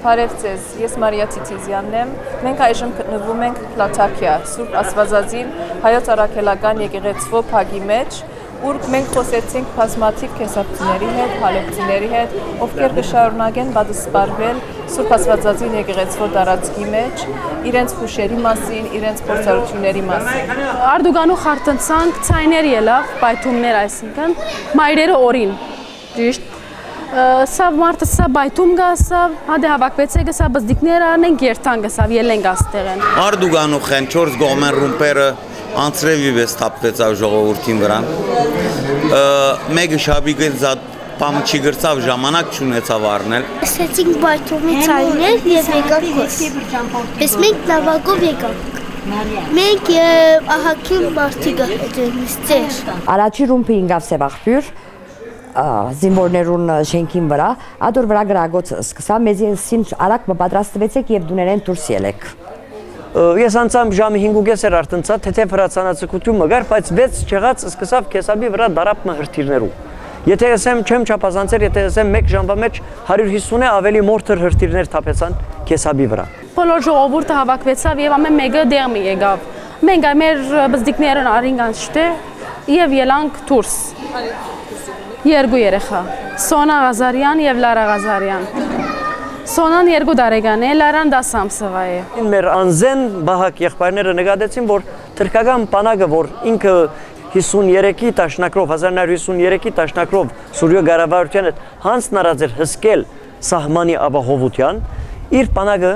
Բարև ձեզ, ես Մարիա Թիթիզյանն եմ։ Մենք այժմ գտնվում ենք Լաթաքիա, Սուրբ Աստվածածին հայոց առաքելական եկեղեցվո փագի մեջ, ուր մենք խոսեցինք բազմաթիվ կեսապցիների հետ, հալոպցիների հետ, ովքեր կշարունակեն պատասխանվել Սուրբ Աստվածածին եկեղեցվո տարածքի մեջ, իրենց հուշերի մասին, իրենց փորձառությունների մասին։ Արդուգանու խարտնցանք ցայներ ելավ, պայթումներ, այսինքն մայրերը օրին, ճիշտ։ Սա մարդը սա բայթում գասա, հադե հավաքվեցեք սա բզդիկներ անենք երթան գասավ ելենք աստեղեն։ Արդուգանուխեն 4 գողմեն ռումպերը անցրևի վես թափվեցավ ժողովրդին վրա։ Մեկը շաբիգեն զատ պամ չի գրծավ ժամանակ չունեցավ առնել։ Ասեցինք բայթումի ցայներ եւ եկանք կոս։ Ես մենք նավակով եկանք։ Մենք ահագին մարդիկ եղեցինք ձեր։ Առաջի ռումպը ինգավ սևախբյուր զինվորներուն շենքին վրա, ադոր վրա գրագոց սկսա, մեզին արակ մպատրաստվեցեք և դուներեն դուրս ելեք։ Ես անցամ ժամի 5:30 արտնցա, թեթև հրացանացկություն մգար, բայց 6 չեղած սկսավ կեսաբի վրա դարապ հրթիրներու։ Եթե եսեմ չեմ չապազանցեր, եթե եսեմ 1 ժամվա մեջ 150-ը ավելի մորթր հրթիրներ թափեցան կեսաբի վրա։ Բոլոր ժողովուրդը հավաքվեցավ եւ ամեն մեկը դեղմի եկավ։ Մենք մեր բզդիկներն արինք անշտե եւ ելանք դուրս։ Երկու երեխա, Սոնա Ղազարյան եւ Լարա Ղազարյան։ Սոնան 2 տարեկան է, Լարան 10 ամսվա է։ Մեր անզեն բահակ եղբայրները նկատեցին, որ թրքական բանակը, որ ինքը 53-ի տաշնակրով, 1953-ի տաշնակրով Սուրյո Գարավարության հետ հանձնարարած էր հսկել սահմանի ապահովության, իր բանակը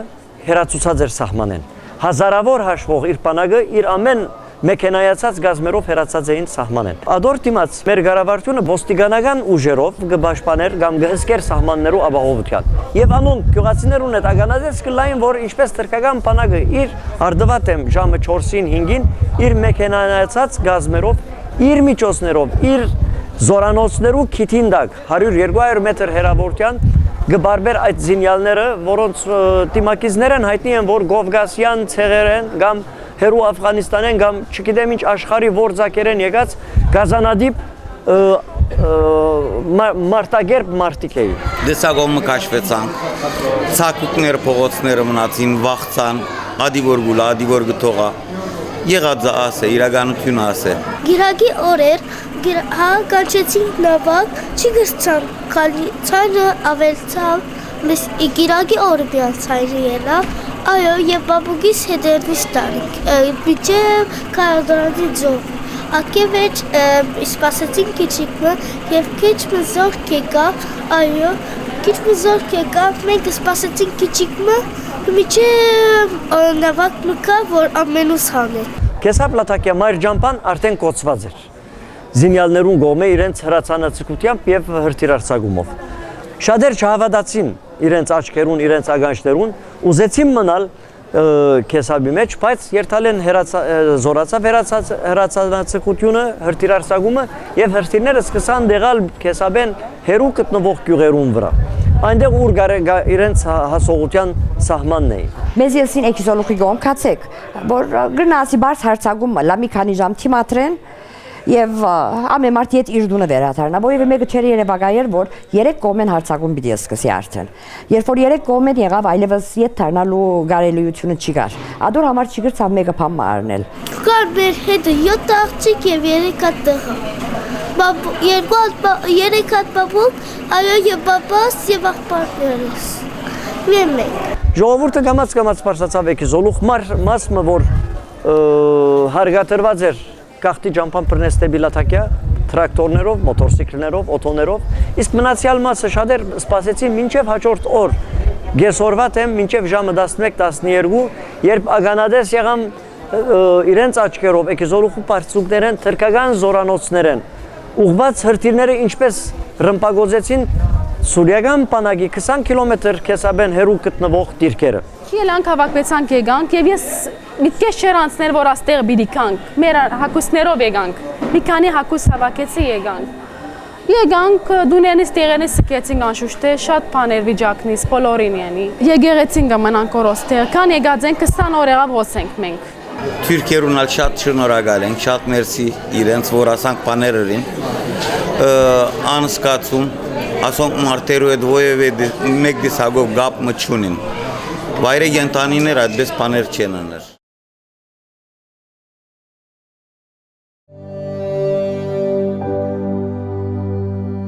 հերացուցած էր սահմանեն։ Հազարավոր հաշվող իր բանակը իր ամեն մեքենայացած գազմերով հերացած էին սահմանեն։ Ադոր դիմաց մեր գարավարությունը ոստիկանական ուժերով կպաշտպաներ կամ կհսկեր սահմաններու ապահովության։ Եվ անոնք գյուղացիներուն հետ ականատես կլային, որ ինչպես թրքական բանակը իր արդվատեմ ժամը 4-ին 5-ին իր մեքենայացած գազմերով, իր միջոցներով, իր զորանոցներու քիթին տակ 100-200 մետր հեռավորության գբարբեր այդ զինյալները, որոնց դիմակիցներն հայտնի են, որ Գովգասյան ցեղեր են կամ հերու Աֆղանիստանեն կամ չգիտեմ ինչ աշխարհի ворձակերեն եկած գազանադիպ մարտագերբ մարտիկ էին։ Դեսագոմը կաշվեցան, ցակուկներ փողոցները մնացին, վախցան, ադիվոր գուլա, ադիվոր գթողա։ Եղած ասե, իրականությունը ասե։ Գիրակի օրեր հա կանչեցին նավակ, չի գցան, ցայնը ավելցավ, մեզ գիրակի օրը միան ցայնը ելավ, այո, եւ բաբուկիս հետևից տարիք, միջև կարադրանի ձով, ակե վեջ սպասեցին քիչիկը եւ քիչը զորք եկավ, այո, քիչը զորք եկավ, մենք սպասեցին քիչիկը, միջև նավակ մկա, որ ամենուս հանե։ Կեսապ Լաթաքիա մայր ջամփան արդեն կոծված էր։ Զինյալներուն գոմե իրենց հրացանացկությամբ եւ հրթիռարցակումով։ Շատեր չհավատացին իրենց աչքերուն, իրենց ագանջներուն, ուզեցին մնալ կեսաբի մեջ, բայց երթալեն զորացավ հրացանացկությունը, հրթիռարցակումը եւ հրթիռները սկսան դեղալ կեսաբեն հերու գտնվող գյուղերուն վրա։ Այնտեղ ուր իրենց հասողության սահմանն էին։ Մեզ ելսին էքիզոլուխի գոմ կացեք, որ գրնասի բարս հարցագում լա մի քանի ժամ թիմատրեն եւ ամեն մարդ իդ իր դունը վերաթարնա, որովհետեւ մեկը չեր երևակայեր, որ 3 կողմեն հարցակում պիտի սկսի արդեն։ Երբ որ 3 կողմեն եղավ, այլևս իդ թարնալու գարելիությունը չի գար։ Ադոր համար չի գրծավ մեկը փամ առնել։ Կար մեր հետ 7 աղջիկ եւ 3 հատ տղա։ 3 հատ բաբուկ, այո եւ բաբաս եւ աղբարներս։ Մենք Ժողովուրդը կամաց բարձրացավ էքիզոլուխ մասը, որ հարգատրված էր Կախտի ջամփան պրնեստեբի Լաթաքիա տրակտորներով, մոտորսիկլներով, օտոներով, իսկ մնացյալ մասը շատեր սպասեցին մինչև հաջորդ օր, գեսորվա թեմ մինչև ժամը 11-12, երբ ականատես եղան իրենց աչքերով էքիզոլուխու պարծուկներեն, թրքական զորանոցներեն, ուղված հրթիռները ինչպես ռմպագոզեցին Սուրիական բանակի 20 կիլոմետր կեսաբեն հեռու գտնվող դիրքերը։ Ելանք հավաքվեցանք եկանք եւ ես միտքեշ չեր անցներ, որ աստեղ բիդիկանք, մեր հակուսներով եկանք, մի քանի հակուս հավաքեցի եկանք, դուներնից տեղերից սկեցինք անշուշտե, շատ բաներ վիճակնից, բոլորին յանի, եկեղեցին գմանանք օրոստեղ, քան եկած ենք 20 օր եղավ հոսենք մենք, Թուրքերուն ալ շատ շնորհակալ ենք, շատ մերսի իրենց, որ ասանք բաներերին անսկացում, ասոնք մարդերու հետ ոևէ մեկ դիսագով գապ մը չունին։ Վայրե գենտանիներ այդպես բաներ չեն աներ։